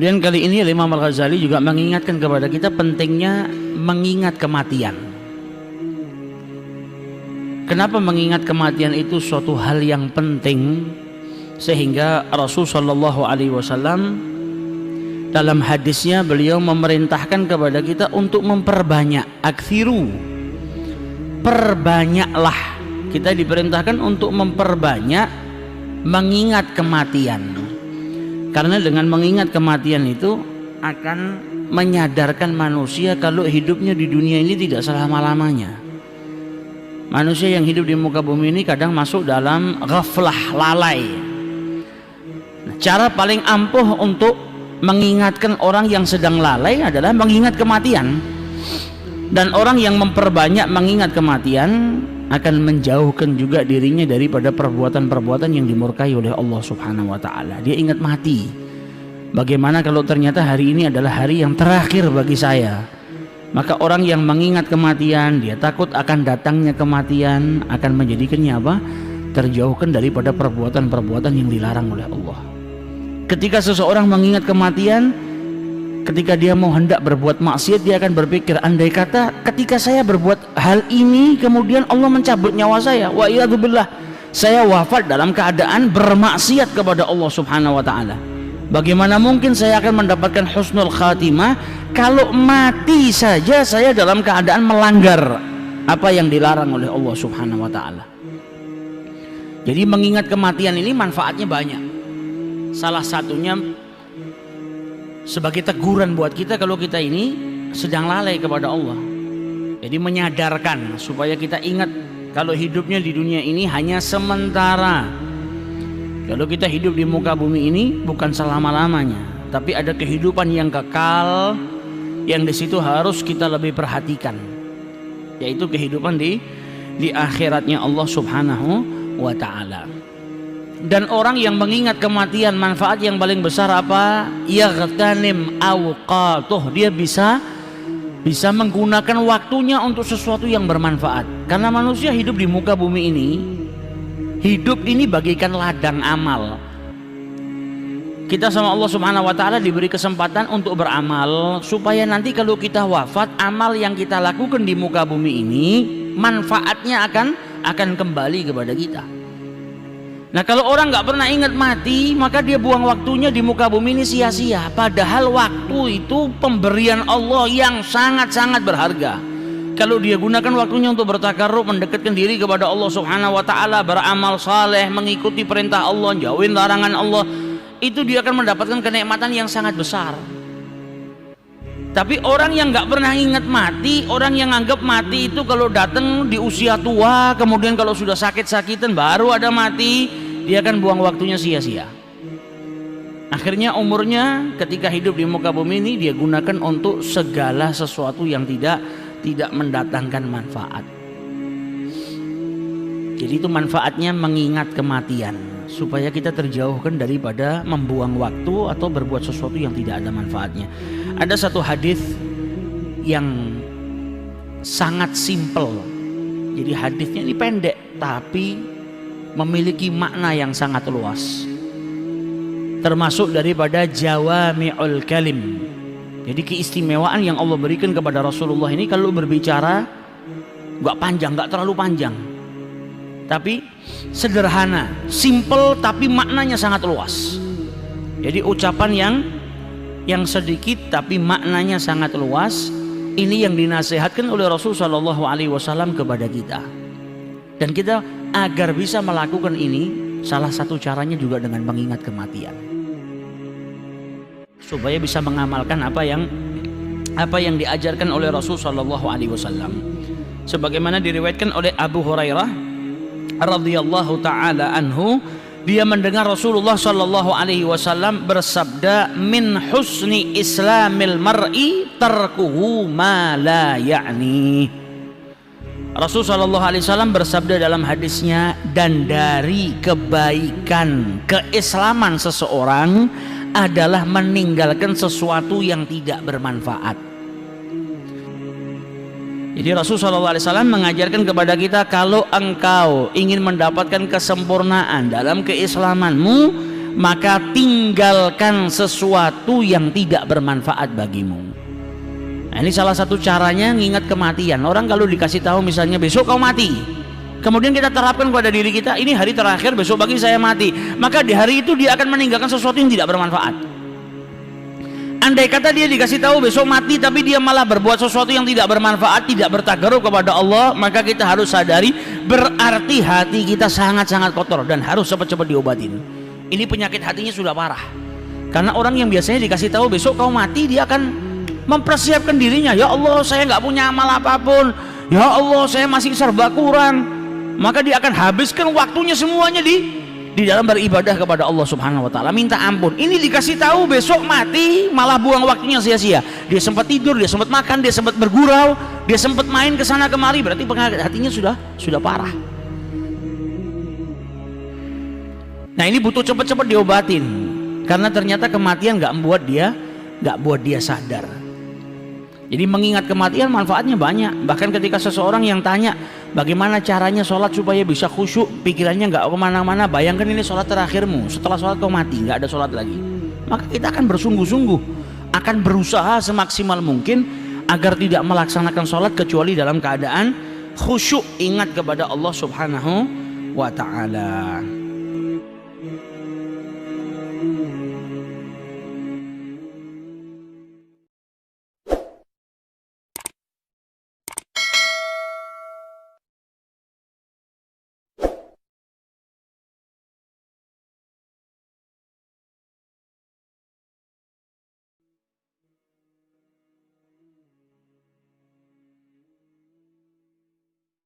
Kemudian kali ini Imam Al-Ghazali juga mengingatkan kepada kita pentingnya mengingat kematian. Kenapa mengingat kematian itu suatu hal yang penting, sehingga Rasul Shallallahu Alaihi Wasallam dalam hadisnya beliau memerintahkan kepada kita untuk memperbanyak, aktsiru, perbanyaklah. Kita diperintahkan untuk memperbanyak mengingat kematian. Karena dengan mengingat kematian itu akan menyadarkan manusia kalau hidupnya di dunia ini tidak selama-lamanya. Manusia yang hidup di muka bumi ini kadang masuk dalam ghaflah, lalai. Nah, cara paling ampuh untuk mengingatkan orang yang sedang lalai adalah mengingat kematian. Dan orang yang memperbanyak mengingat kematian akan menjauhkan juga dirinya daripada perbuatan-perbuatan yang dimurkai oleh Allah Subhanahu wa Ta'ala. Dia ingat mati. Bagaimana kalau ternyata hari ini adalah hari yang terakhir bagi saya? Maka orang yang mengingat kematian, dia takut akan datangnya kematian, akan menjadikannya apa? Terjauhkan daripada perbuatan-perbuatan yang dilarang oleh Allah. Ketika seseorang mengingat kematian, ketika dia mau hendak berbuat maksiat, dia akan berpikir, andai kata ketika saya berbuat hal ini kemudian Allah mencabut nyawa saya, wa iyadzubillah, saya wafat dalam keadaan bermaksiat kepada Allah Subhanahu wa Ta'ala. Bagaimana mungkin saya akan mendapatkan husnul khatimah kalau mati saja saya dalam keadaan melanggar apa yang dilarang oleh Allah Subhanahu wa Ta'ala. Jadi mengingat kematian ini manfaatnya banyak. Salah satunya sebagai teguran buat kita kalau kita ini sedang lalai kepada Allah. Jadi menyadarkan supaya kita ingat kalau hidupnya di dunia ini hanya sementara. Kalau kita hidup di muka bumi ini bukan selama-lamanya, tapi ada kehidupan yang kekal yang di situ harus kita lebih perhatikan, yaitu kehidupan di akhiratnya Allah Subhanahu wa Ta'ala. Dan orang yang mengingat kematian, manfaat yang paling besar apa? Yaghtanim awqatuh, dia bisa menggunakan waktunya untuk sesuatu yang bermanfaat. Karena manusia hidup di muka bumi ini, hidup ini bagaikan ladang amal. Kita sama Allah Subhanahu wa Ta'ala diberi kesempatan untuk beramal, supaya nanti kalau kita wafat, amal yang kita lakukan di muka bumi ini manfaatnya akan kembali kepada kita. Nah, kalau orang nggak pernah ingat mati, maka dia buang waktunya di muka bumi ini sia-sia. Padahal waktu itu pemberian Allah yang sangat-sangat berharga. Kalau dia gunakan waktunya untuk bertakarrub, mendekatkan diri kepada Allah Subhanahu wa Ta'ala, beramal saleh, mengikuti perintah Allah, jauhin larangan Allah, itu dia akan mendapatkan kenikmatan yang sangat besar. Tapi orang yang nggak pernah ingat mati, orang yang anggap mati itu kalau datang di usia tua, kemudian kalau sudah sakit-sakitan baru ada mati, dia akan buang waktunya sia-sia. Akhirnya umurnya ketika hidup di muka bumi ini dia gunakan untuk segala sesuatu yang tidak mendatangkan manfaat. Jadi itu manfaatnya mengingat kematian, supaya kita terjauhkan daripada membuang waktu atau berbuat sesuatu yang tidak ada manfaatnya. Ada satu hadis yang sangat simpel. Jadi hadisnya ini pendek tapi memiliki makna yang sangat luas. Termasuk daripada jawami'ul kalim. Jadi keistimewaan yang Allah berikan kepada Rasulullah ini, kalau berbicara nggak panjang, nggak terlalu panjang, tapi sederhana, simple tapi maknanya sangat luas. Jadi ucapan yang sedikit tapi maknanya sangat luas. Ini yang dinasihatkan oleh Rasul Shallallahu Alaihi Wasallam kepada kita. Dan kita agar bisa melakukan ini, salah satu caranya juga dengan mengingat kematian, supaya bisa mengamalkan apa yang diajarkan oleh Rasul Shallallahu Alaihi Wasallam. Sebagaimana diriwayatkan oleh Abu Hurairah radhiyallahu taala anhu, dia mendengar Rasulullah Shallallahu Alaihi Wasallam bersabda, min husni islamil mar'i tarkuhu ma la ya'ni. Rasul Shallallahu Alaihi Wasallam bersabda dalam hadisnya, dan dari kebaikan keislaman seseorang adalah meninggalkan sesuatu yang tidak bermanfaat. Jadi Rasulullah SAW mengajarkan kepada kita, kalau engkau ingin mendapatkan kesempurnaan dalam keislamanmu, maka tinggalkan sesuatu yang tidak bermanfaat bagimu. Nah, ini salah satu caranya ngingat kematian. Orang kalau dikasih tahu misalnya besok kau mati, kemudian kita terapkan pada diri kita, ini hari terakhir, besok pagi saya mati, maka di hari itu dia akan meninggalkan sesuatu yang tidak bermanfaat. Andai kata dia dikasih tahu besok mati tapi dia malah berbuat sesuatu yang tidak bermanfaat, tidak bertagarub kepada Allah, maka kita harus sadari berarti hati kita sangat-sangat kotor dan harus cepat-cepat diobatin. Ini penyakit hatinya sudah parah. Karena orang yang biasanya dikasih tahu besok kau mati, dia akan mempersiapkan dirinya. Ya Allah, saya nggak punya amal apapun. Ya Allah, saya masih serba kurang. Maka dia akan habiskan waktunya semuanya di dalam beribadah kepada Allah Subhanahu wa taala, minta ampun. Ini dikasih tahu besok mati, malah buang waktunya sia-sia. Dia sempat tidur, dia sempat makan, dia sempat bergurau, dia sempat main ke sana kemari, berarti penyakit hatinya sudah parah. Nah, ini butuh cepat-cepat diobatin. Karena ternyata kematian nggak buat dia sadar. Jadi mengingat kematian manfaatnya banyak. Bahkan ketika seseorang yang tanya bagaimana caranya sholat supaya bisa khusyuk, pikirannya nggak kemana-mana, bayangkan ini sholat terakhirmu, setelah sholat kau mati, nggak ada sholat lagi, maka kita akan bersungguh-sungguh, akan berusaha semaksimal mungkin agar tidak melaksanakan sholat kecuali dalam keadaan khusyuk, ingat kepada Allah Subhanahu wa ta'ala.